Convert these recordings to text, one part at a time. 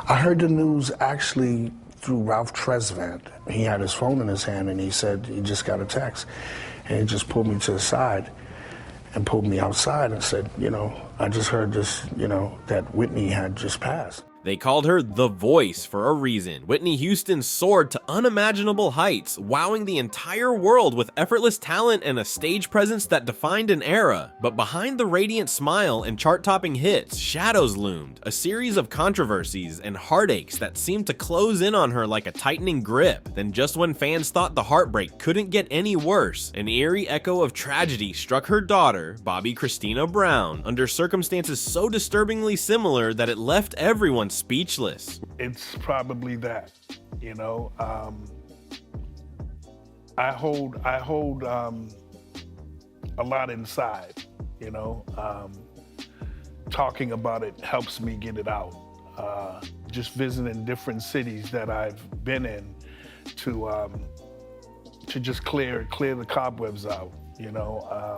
I heard the news actually through Ralph Tresvant. He had his phone in his hand and he said he just got a text. And he just pulled me to the side and pulled me outside and said, you know, I just heard this, you know, that Whitney had just passed. They called her the Voice for a reason. Whitney Houston soared to unimaginable heights, wowing the entire world with effortless talent and a stage presence that defined an era. But behind the radiant smile and chart-topping hits, shadows loomed, a series of controversies and heartaches that seemed to close in on her like a tightening grip. Then just when fans thought the heartbreak couldn't get any worse, an eerie echo of tragedy struck her daughter, Bobbi Christina Brown, under circumstances so disturbingly similar that it left everyone speechless. It's probably that, you know. I hold a lot inside, you know. Talking about it helps me get it out. Just visiting different cities that I've been in to just clear the cobwebs out, you know.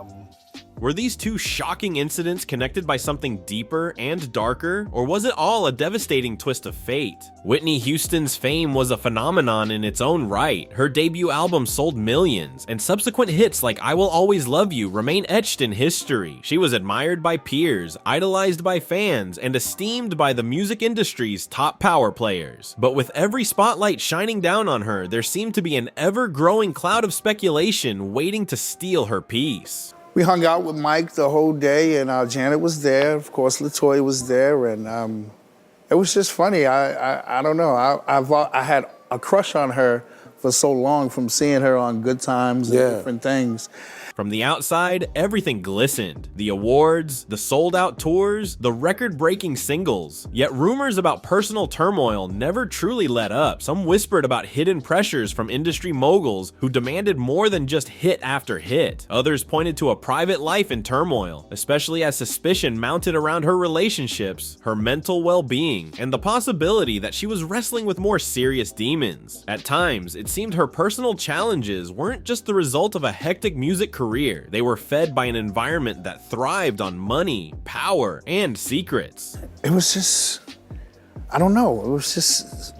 Were these two shocking incidents connected by something deeper and darker, or was it all a devastating twist of fate? Whitney Houston's fame was a phenomenon in its own right. Her debut album sold millions, and subsequent hits like I Will Always Love You remain etched in history. She was admired by peers, idolized by fans, and esteemed by the music industry's top power players. But with every spotlight shining down on her, there seemed to be an ever-growing cloud of speculation waiting to steal her peace. We hung out with Mike the whole day, and Janet was there. Of course, LaToya was there, and it was just funny. I don't know. I had a crush on her for so long from seeing her on Good Times and different things. From the outside, everything glistened. The awards, the sold-out tours, the record-breaking singles. Yet rumors about personal turmoil never truly let up. Some whispered about hidden pressures from industry moguls who demanded more than just hit after hit. Others pointed to a private life in turmoil, especially as suspicion mounted around her relationships, her mental well-being, and the possibility that she was wrestling with more serious demons. At times, it seemed her personal challenges weren't just the result of a hectic music career. They were fed by an environment that thrived on money, power, and secrets. It was just, I don't know, it was just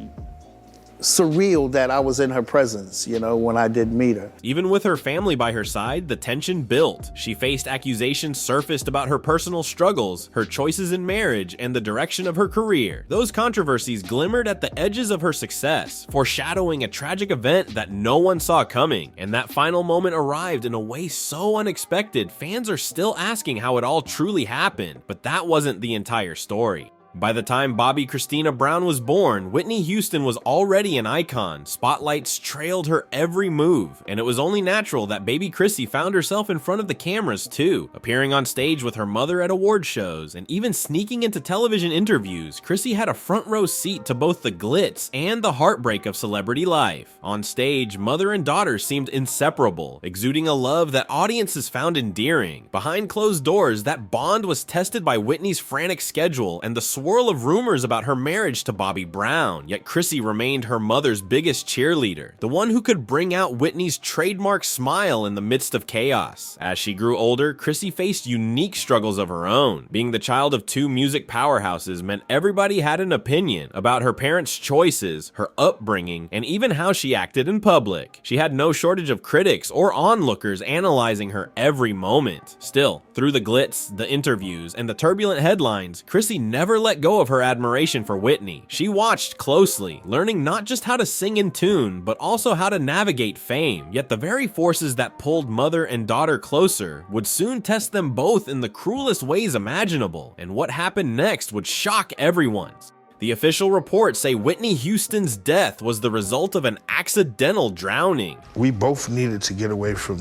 surreal that I was in her presence, you know, when I did meet her. Even with her family by her side, the tension built. She faced accusations surfaced about her personal struggles, her choices in marriage, and the direction of her career. Those controversies glimmered at the edges of her success, foreshadowing a tragic event that no one saw coming. And that final moment arrived in a way so unexpected, fans are still asking how it all truly happened. But that wasn't the entire story. By the time Bobbi Christina Brown was born, Whitney Houston was already an icon. Spotlights trailed her every move, and it was only natural that baby Chrissy found herself in front of the cameras too, appearing on stage with her mother at award shows, and even sneaking into television interviews. Chrissy had a front row seat to both the glitz and the heartbreak of celebrity life. On stage, mother and daughter seemed inseparable, exuding a love that audiences found endearing. Behind closed doors, that bond was tested by Whitney's frantic schedule and the swirl of rumors about her marriage to Bobby Brown, yet Chrissy remained her mother's biggest cheerleader, the one who could bring out Whitney's trademark smile in the midst of chaos. As she grew older, Chrissy faced unique struggles of her own. Being the child of two music powerhouses meant everybody had an opinion about her parents' choices, her upbringing, and even how she acted in public. She had no shortage of critics or onlookers analyzing her every moment. Still, through the glitz, the interviews, and the turbulent headlines, Chrissy never let go of her admiration for Whitney. She watched closely, learning not just how to sing in tune, but also how to navigate fame. Yet the very forces that pulled mother and daughter closer would soon test them both in the cruelest ways imaginable, and what happened next would shock everyone. The official reports say Whitney Houston's death was the result of an accidental drowning. We both needed to get away from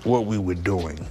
what we were doing.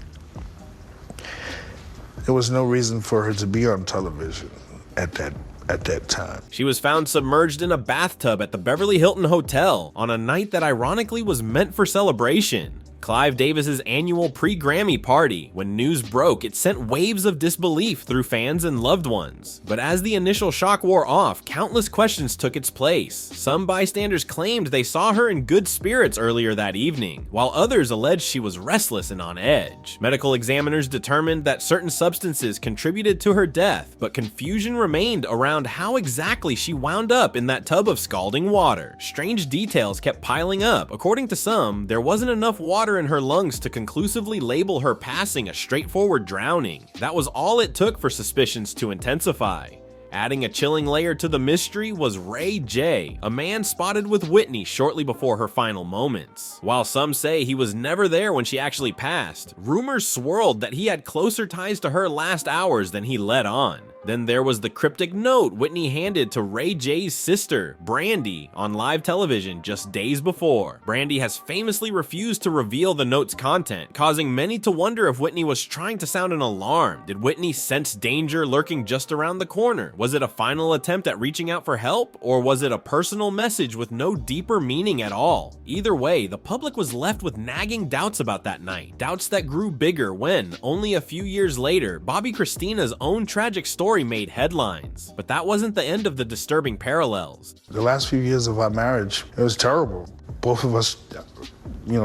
There was no reason for her to be on television at that time. She was found submerged in a bathtub at the Beverly Hilton Hotel on a night that ironically was meant for celebration. Clive Davis's annual pre-Grammy party. When news broke, it sent waves of disbelief through fans and loved ones. But as the initial shock wore off, countless questions took its place. Some bystanders claimed they saw her in good spirits earlier that evening, while others alleged she was restless and on edge. Medical examiners determined that certain substances contributed to her death, but confusion remained around how exactly she wound up in that tub of scalding water. Strange details kept piling up. According to some, there wasn't enough water in her lungs to conclusively label her passing a straightforward drowning. That was all it took for suspicions to intensify. Adding a chilling layer to the mystery was Ray J, a man spotted with Whitney shortly before her final moments. While some say he was never there when she actually passed, rumors swirled that he had closer ties to her last hours than he let on. Then there was the cryptic note Whitney handed to Ray J's sister, Brandy, on live television just days before. Brandy has famously refused to reveal the note's content, causing many to wonder if Whitney was trying to sound an alarm. Did Whitney sense danger lurking just around the corner? Was it a final attempt at reaching out for help? Or was it a personal message with no deeper meaning at all? Either way, the public was left with nagging doubts about that night. Doubts that grew bigger when, only a few years later, Bobbi Kristina's own tragic story made headlines. But that wasn't the end of the disturbing parallels. The last few years of our marriage, it was terrible. Both of us,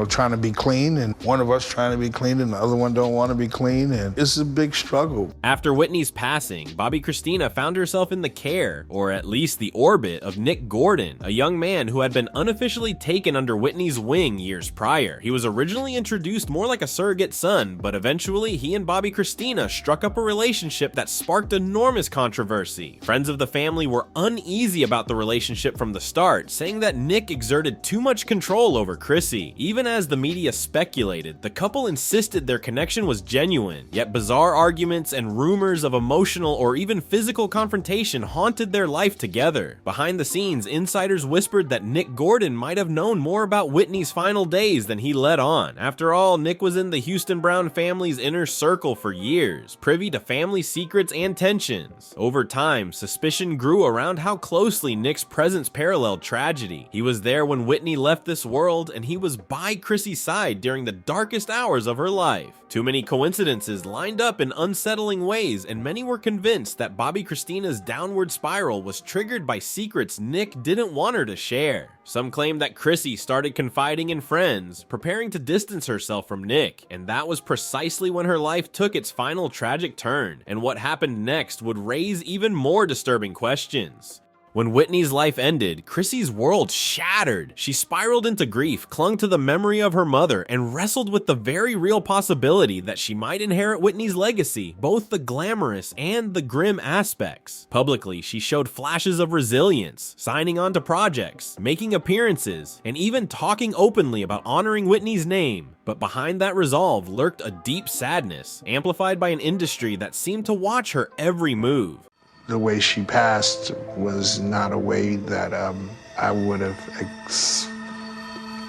trying to be clean, and one of us trying to be clean and the other one don't want to be clean, and it's a big struggle. After Whitney's passing, Bobbi Kristina found herself in the care, or at least the orbit, of Nick Gordon, a young man who had been unofficially taken under Whitney's wing years prior. He was originally introduced more like a surrogate son, but eventually he and Bobbi Kristina struck up a relationship that sparked enormous controversy. Friends of the family were uneasy about the relationship from the start, saying that Nick exerted too much control over Chrissy. Even as the media speculated, the couple insisted their connection was genuine, yet bizarre arguments and rumors of emotional or even physical confrontation haunted their life together. Behind the scenes, insiders whispered that Nick Gordon might have known more about Whitney's final days than he let on. After all, Nick was in the Houston Brown family's inner circle for years, privy to family secrets and tensions. Over time, suspicion grew around how closely Nick's presence paralleled tragedy. He was there when Whitney left this world, and he was by Chrissy's side during the darkest hours of her life. Too many coincidences lined up in unsettling ways, and many were convinced that Bobbi Kristina's downward spiral was triggered by secrets Nick didn't want her to share. Some claim that Chrissy started confiding in friends, preparing to distance herself from Nick, and that was precisely when her life took its final tragic turn, and what happened next would raise even more disturbing questions. When Whitney's life ended, Chrissy's world shattered. She spiraled into grief, clung to the memory of her mother, and wrestled with the very real possibility that she might inherit Whitney's legacy, both the glamorous and the grim aspects. Publicly, she showed flashes of resilience, signing on to projects, making appearances, and even talking openly about honoring Whitney's name. But behind that resolve lurked a deep sadness, amplified by an industry that seemed to watch her every move. The way she passed was not a way that I would have,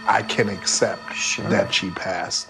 I can accept that she passed.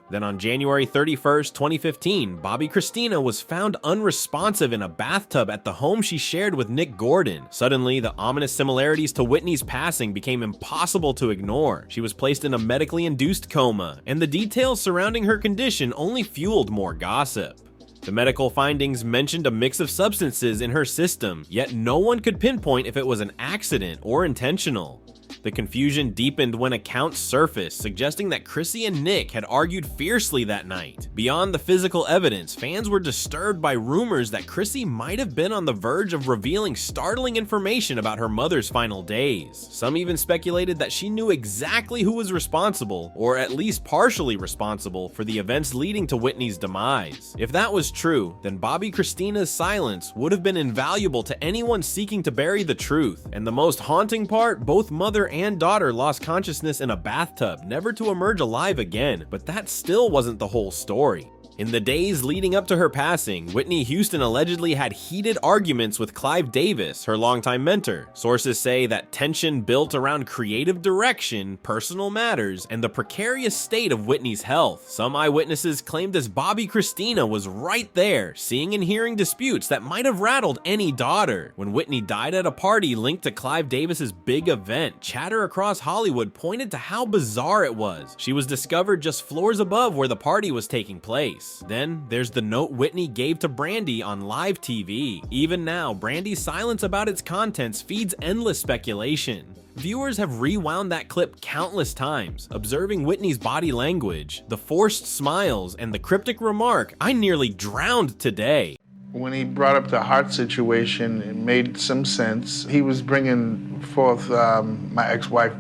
Then on January 31st, 2015, Bobbi Kristina was found unresponsive in a bathtub at the home she shared with Nick Gordon. Suddenly, the ominous similarities to Whitney's passing became impossible to ignore. She was placed in a medically induced coma, and the details surrounding her condition only fueled more gossip. The medical findings mentioned a mix of substances in her system, yet no one could pinpoint if it was an accident or intentional. The confusion deepened when accounts surfaced, suggesting that Chrissy and Nick had argued fiercely that night. Beyond the physical evidence, fans were disturbed by rumors that Chrissy might have been on the verge of revealing startling information about her mother's final days. Some even speculated that she knew exactly who was responsible, or at least partially responsible, for the events leading to Whitney's demise. If that was true, then Bobbi Kristina's silence would have been invaluable to anyone seeking to bury the truth. And the most haunting part, both mother and daughter lost consciousness in a bathtub, never to emerge alive again. But that still wasn't the whole story. In the days leading up to her passing, Whitney Houston allegedly had heated arguments with Clive Davis, her longtime mentor. Sources say that tension built around creative direction, personal matters, and the precarious state of Whitney's health. Some eyewitnesses claimed this Bobbi Kristina was right there, seeing and hearing disputes that might have rattled any daughter. When Whitney died at a party linked to Clive Davis's big event, chatter across Hollywood pointed to how bizarre it was. She was discovered just floors above where the party was taking place. Then there's the note Whitney gave to Brandy on live TV. Even now, Brandy's silence about its contents feeds endless speculation. Viewers have rewound that clip countless times, observing Whitney's body language, the forced smiles, and the cryptic remark, "I nearly drowned today." When he brought up the heart situation, it made some sense. He was bringing forth my ex-wife,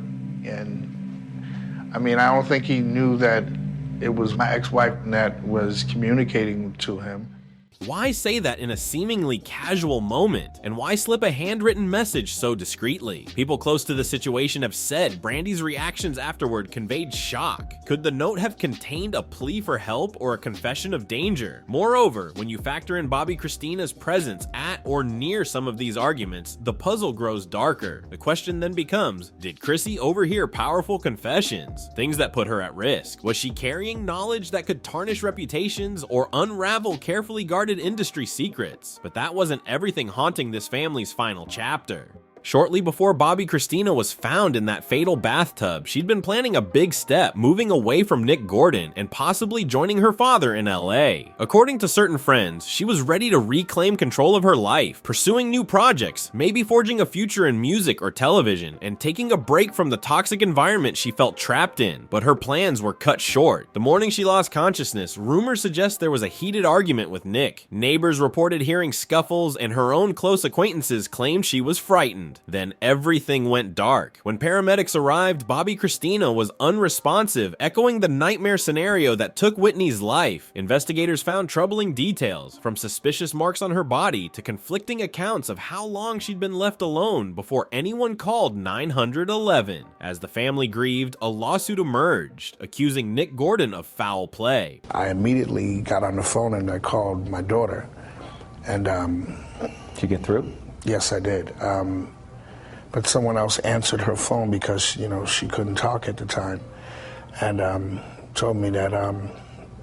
and I mean, I don't think he knew that it was my ex-wife that was communicating to him. Why say that in a seemingly casual moment? And why slip a handwritten message so discreetly? People close to the situation have said Brandy's reactions afterward conveyed shock. Could the note have contained a plea for help or a confession of danger? Moreover, when you factor in Bobbi Kristina's presence at or near some of these arguments, the puzzle grows darker. The question then becomes, did Chrissy overhear powerful confessions? Things that put her at risk? Was she carrying knowledge that could tarnish reputations or unravel carefully guarded industry secrets? But that wasn't everything haunting this family's final chapter. Shortly before Bobbi Kristina was found in that fatal bathtub, she'd been planning a big step, moving away from Nick Gordon and possibly joining her father in LA. According to certain friends, she was ready to reclaim control of her life, pursuing new projects, maybe forging a future in music or television, and taking a break from the toxic environment she felt trapped in. But her plans were cut short. The morning she lost consciousness, rumors suggest there was a heated argument with Nick. Neighbors reported hearing scuffles, and her own close acquaintances claimed she was frightened. Then everything went dark. When paramedics arrived, Bobbi Kristina was unresponsive, echoing the nightmare scenario that took Whitney's life. Investigators found troubling details, from suspicious marks on her body to conflicting accounts of how long she'd been left alone before anyone called 911. As the family grieved, a lawsuit emerged, accusing Nick Gordon of foul play. I immediately got on the phone and I called my daughter. And did you get through? Yes, I did. But someone else answered her phone because, you know, she couldn't talk at the time, and told me that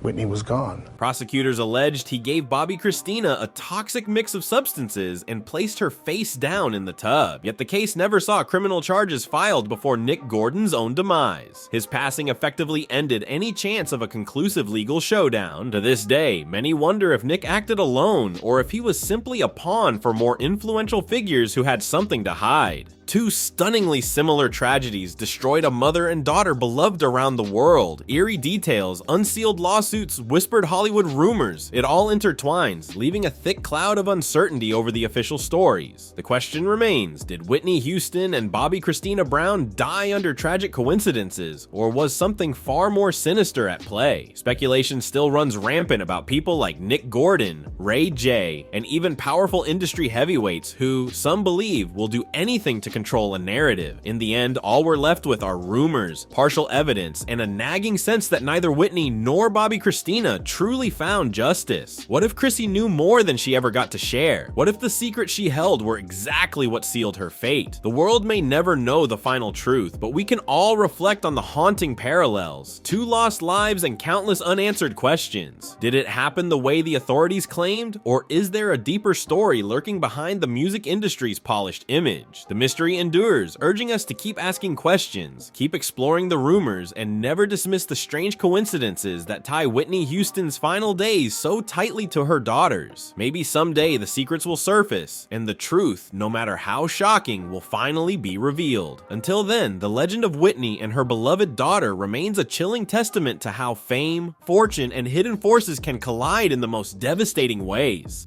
Whitney was gone. Prosecutors alleged he gave Bobbi Kristina a toxic mix of substances and placed her face down in the tub. Yet the case never saw criminal charges filed before Nick Gordon's own demise. His passing effectively ended any chance of a conclusive legal showdown. To this day, many wonder if Nick acted alone or if he was simply a pawn for more influential figures who had something to hide. Two stunningly similar tragedies destroyed a mother and daughter beloved around the world. Eerie details, unsealed lawsuits, whispered Hollywood rumors. It all intertwines, leaving a thick cloud of uncertainty over the official stories. The question remains, did Whitney Houston and Bobbi Christina Brown die under tragic coincidences, or was something far more sinister at play? Speculation still runs rampant about people like Nick Gordon, Ray J, and even powerful industry heavyweights who, some believe, will do anything to control a narrative. In the end, all we're left with are rumors, partial evidence, and a nagging sense that neither Whitney nor Bobbi Kristina truly found justice. What if Chrissy knew more than she ever got to share? What if the secret she held were exactly what sealed her fate? The world may never know the final truth, but we can all reflect on the haunting parallels. Two lost lives and countless unanswered questions. Did it happen the way the authorities claimed? Or is there a deeper story lurking behind the music industry's polished image? The mystery endures, urging us to keep asking questions, keep exploring the rumors, and never dismiss the strange coincidences that tie Whitney Houston's final days so tightly to her daughters. Maybe someday the secrets will surface, and the truth, no matter how shocking, will finally be revealed. Until then, the legend of Whitney and her beloved daughter remains a chilling testament to how fame, fortune, and hidden forces can collide in the most devastating ways.